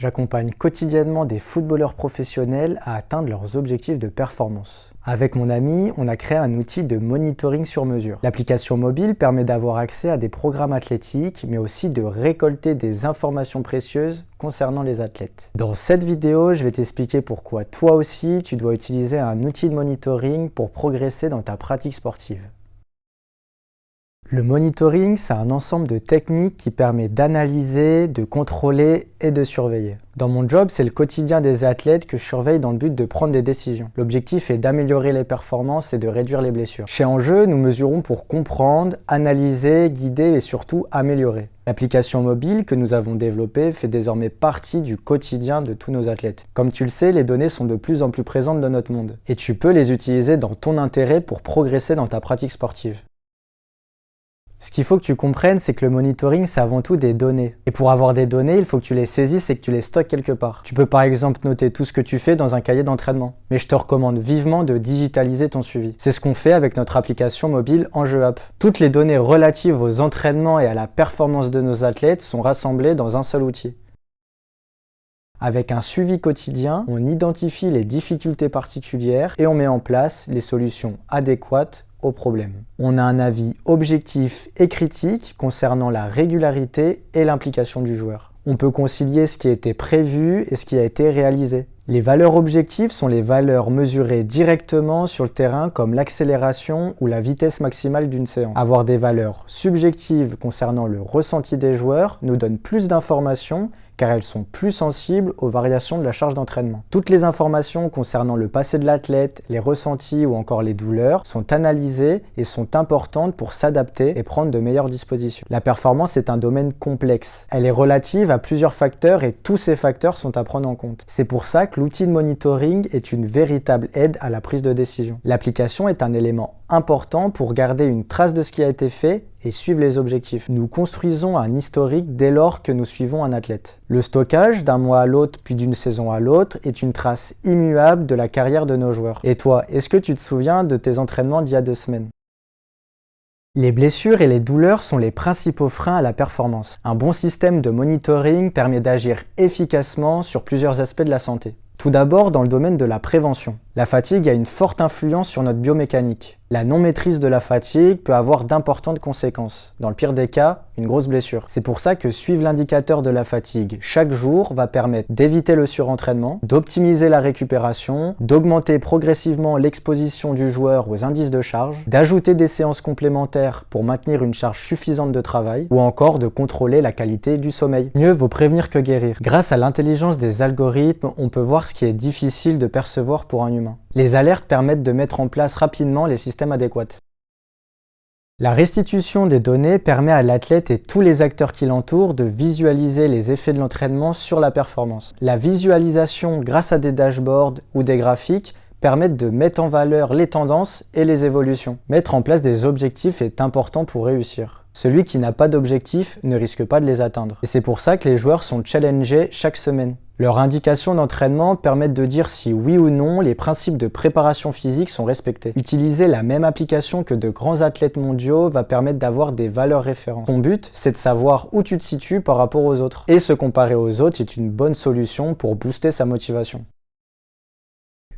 J'accompagne quotidiennement des footballeurs professionnels à atteindre leurs objectifs de performance. Avec mon ami, on a créé un outil de monitoring sur mesure. L'application mobile permet d'avoir accès à des programmes athlétiques, mais aussi de récolter des informations précieuses concernant les athlètes. Dans cette vidéo, je vais t'expliquer pourquoi toi aussi, tu dois utiliser un outil de monitoring pour progresser dans ta pratique sportive. Le monitoring, c'est un ensemble de techniques qui permet d'analyser, de contrôler et de surveiller. Dans mon job, c'est le quotidien des athlètes que je surveille dans le but de prendre des décisions. L'objectif est d'améliorer les performances et de réduire les blessures. Chez Enjeu, nous mesurons pour comprendre, analyser, guider et surtout améliorer. L'application mobile que nous avons développée fait désormais partie du quotidien de tous nos athlètes. Comme tu le sais, les données sont de plus en plus présentes dans notre monde et tu peux les utiliser dans ton intérêt pour progresser dans ta pratique sportive. Ce qu'il faut que tu comprennes, c'est que le monitoring, c'est avant tout des données. Et pour avoir des données, il faut que tu les saisisses et que tu les stockes quelque part. Tu peux par exemple noter tout ce que tu fais dans un cahier d'entraînement. Mais je te recommande vivement de digitaliser ton suivi. C'est ce qu'on fait avec notre application mobile Enjeu App. Toutes les données relatives aux entraînements et à la performance de nos athlètes sont rassemblées dans un seul outil. Avec un suivi quotidien, on identifie les difficultés particulières et on met en place les solutions adéquates au problème. On a un avis objectif et critique concernant la régularité et l'implication du joueur. On peut concilier ce qui a été prévu et ce qui a été réalisé. Les valeurs objectives sont les valeurs mesurées directement sur le terrain comme l'accélération ou la vitesse maximale d'une séance. Avoir des valeurs subjectives concernant le ressenti des joueurs nous donne plus d'informations car elles sont plus sensibles aux variations de la charge d'entraînement. Toutes les informations concernant le passé de l'athlète, les ressentis ou encore les douleurs sont analysées et sont importantes pour s'adapter et prendre de meilleures dispositions. La performance est un domaine complexe. Elle est relative à plusieurs facteurs et tous ces facteurs sont à prendre en compte. C'est pour ça que l'outil de monitoring est une véritable aide à la prise de décision. L'application est un élément important pour garder une trace de ce qui a été fait et suivre les objectifs. Nous construisons un historique dès lors que nous suivons un athlète. Le stockage d'un mois à l'autre puis d'une saison à l'autre est une trace immuable de la carrière de nos joueurs. Et toi, est-ce que tu te souviens de tes entraînements d'il y a 2 semaines ? Les blessures et les douleurs sont les principaux freins à la performance. Un bon système de monitoring permet d'agir efficacement sur plusieurs aspects de la santé. Tout d'abord dans le domaine de la prévention. La fatigue a une forte influence sur notre biomécanique. La non-maîtrise de la fatigue peut avoir d'importantes conséquences. Dans le pire des cas, une grosse blessure. C'est pour ça que suivre l'indicateur de la fatigue chaque jour va permettre d'éviter le surentraînement, d'optimiser la récupération, d'augmenter progressivement l'exposition du joueur aux indices de charge, d'ajouter des séances complémentaires pour maintenir une charge suffisante de travail, ou encore de contrôler la qualité du sommeil. Mieux vaut prévenir que guérir. Grâce à l'intelligence des algorithmes, on peut voir ce qui est difficile de percevoir pour un humain. Les alertes permettent de mettre en place rapidement les systèmes adéquats. La restitution des données permet à l'athlète et tous les acteurs qui l'entourent de visualiser les effets de l'entraînement sur la performance. La visualisation grâce à des dashboards ou des graphiques permettent de mettre en valeur les tendances et les évolutions. Mettre en place des objectifs est important pour réussir. Celui qui n'a pas d'objectif ne risque pas de les atteindre. Et c'est pour ça que les joueurs sont challengés chaque semaine. Leurs indications d'entraînement permettent de dire si oui ou non les principes de préparation physique sont respectés. Utiliser la même application que de grands athlètes mondiaux va permettre d'avoir des valeurs références. Ton but, c'est de savoir où tu te situes par rapport aux autres. Et se comparer aux autres est une bonne solution pour booster sa motivation.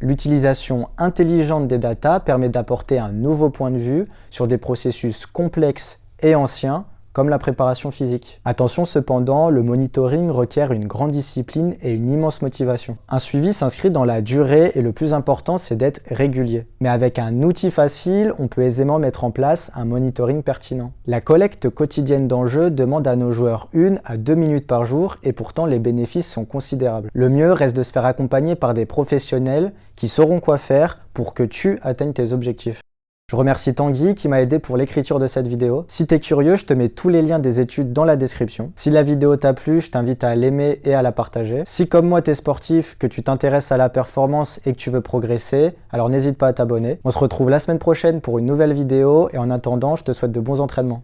L'utilisation intelligente des datas permet d'apporter un nouveau point de vue sur des processus complexes et anciens, comme la préparation physique. Attention cependant, le monitoring requiert une grande discipline et une immense motivation. Un suivi s'inscrit dans la durée et le plus important, c'est d'être régulier. Mais avec un outil facile, on peut aisément mettre en place un monitoring pertinent. La collecte quotidienne d'enjeux demande à nos joueurs 1 à 2 minutes par jour et pourtant les bénéfices sont considérables. Le mieux reste de se faire accompagner par des professionnels qui sauront quoi faire pour que tu atteignes tes objectifs. Je remercie Tanguy qui m'a aidé pour l'écriture de cette vidéo. Si tu es curieux, je te mets tous les liens des études dans la description. Si la vidéo t'a plu, je t'invite à l'aimer et à la partager. Si comme moi tu es sportif, que tu t'intéresses à la performance et que tu veux progresser, alors n'hésite pas à t'abonner. On se retrouve la semaine prochaine pour une nouvelle vidéo et en attendant, je te souhaite de bons entraînements.